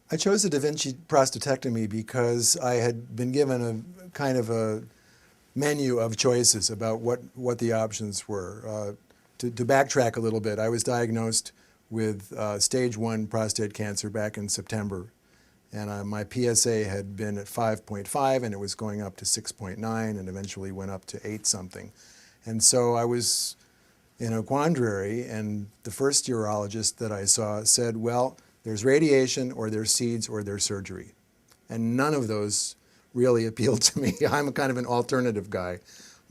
I chose the Da Vinci prostatectomy because I had been given a kind of a menu of choices about what the options were. To backtrack a little bit, I was diagnosed with stage 1 prostate cancer back in September. And my PSA had been at 5.5 and it was going up to 6.9 and eventually went up to 8 something. And so I was in a quandary, and the first urologist that I saw said, well, there's radiation or there's seeds or there's surgery. And none of those really appealed to me. I'm kind of an alternative guy.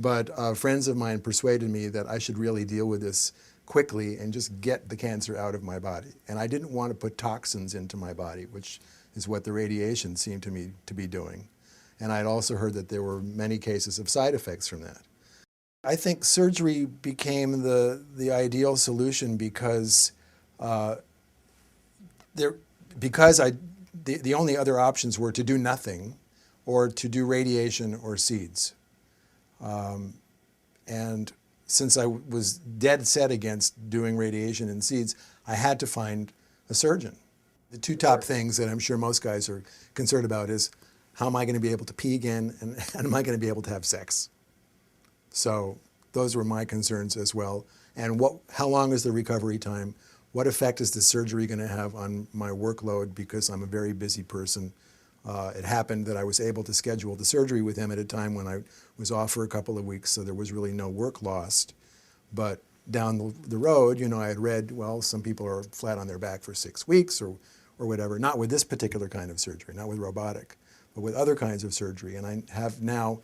But friends of mine persuaded me that I should really deal with this quickly and just get the cancer out of my body. And I didn't want to put toxins into my body, which is what the radiation seemed to me to be doing. And I'd also heard that there were many cases of side effects from that. I think surgery became the ideal solution because the only other options were to do nothing or to do radiation or seeds. And since I was dead set against doing radiation and seeds, I had to find a surgeon. The two top things that I'm sure most guys are concerned about is, how am I going to be able to pee again, and am I going to be able to have sex? So those were my concerns as well. And how long is the recovery time? What effect is the surgery going to have on my workload, because I'm a very busy person? It happened that I was able to schedule the surgery with him at a time when I was off for a couple of weeks, so there was really no work lost. But down the road, you know, I had read, well, some people are flat on their back for 6 weeks or whatever, not with this particular kind of surgery, not with robotic, but with other kinds of surgery. And I have now,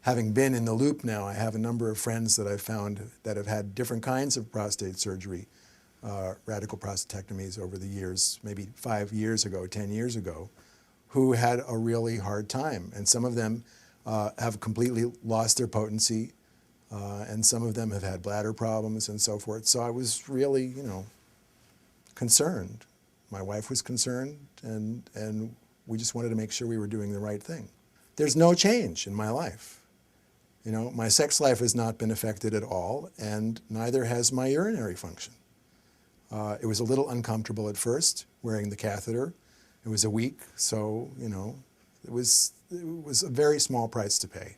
having been in the loop now, I have a number of friends that I've found that have had different kinds of prostate surgery, radical prostatectomies over the years, maybe 5 years ago, 10 years ago, who had a really hard time. And some of them have completely lost their potency, and some of them have had bladder problems and so forth. So I was really, you know, concerned. My wife was concerned, and we just wanted to make sure we were doing the right thing. There's no change in my life. You know, my sex life has not been affected at all, and neither has my urinary function. It was a little uncomfortable at first, wearing the catheter. It was a week, so, you know, it was a very small price to pay.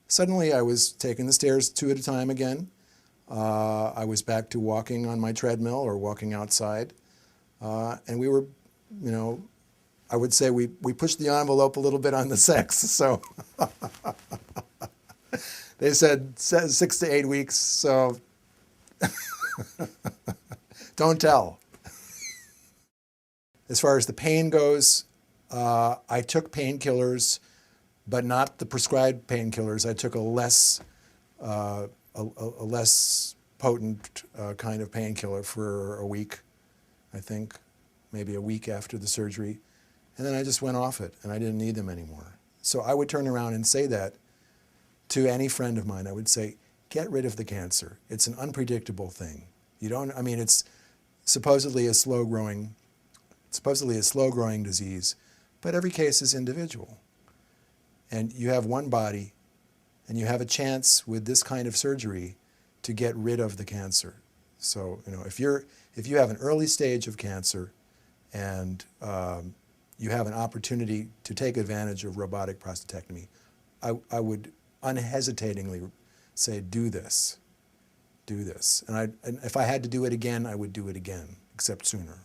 Suddenly I was taking the stairs 2 at a time again. I was back to walking on my treadmill or walking outside. And we were, you know, I would say we pushed the envelope a little bit on the sex. So they said 6 to 8 weeks, so don't tell. As far as the pain goes, I took painkillers, but not the prescribed painkillers. I took a less potent kind of painkiller for a week, I think, maybe a week after the surgery. And then I just went off it, and I didn't need them anymore. So I would turn around and say that to any friend of mine. I would say, get rid of the cancer. It's an unpredictable thing. You don't, I mean, it's supposedly a slow-growing disease, but every case is individual. And you have one body, and you have a chance with this kind of surgery to get rid of the cancer. So, you know, if you have an early stage of cancer and you have an opportunity to take advantage of robotic prostatectomy, I would unhesitatingly say, do this. Do this. And if I had to do it again, I would do it again, except sooner.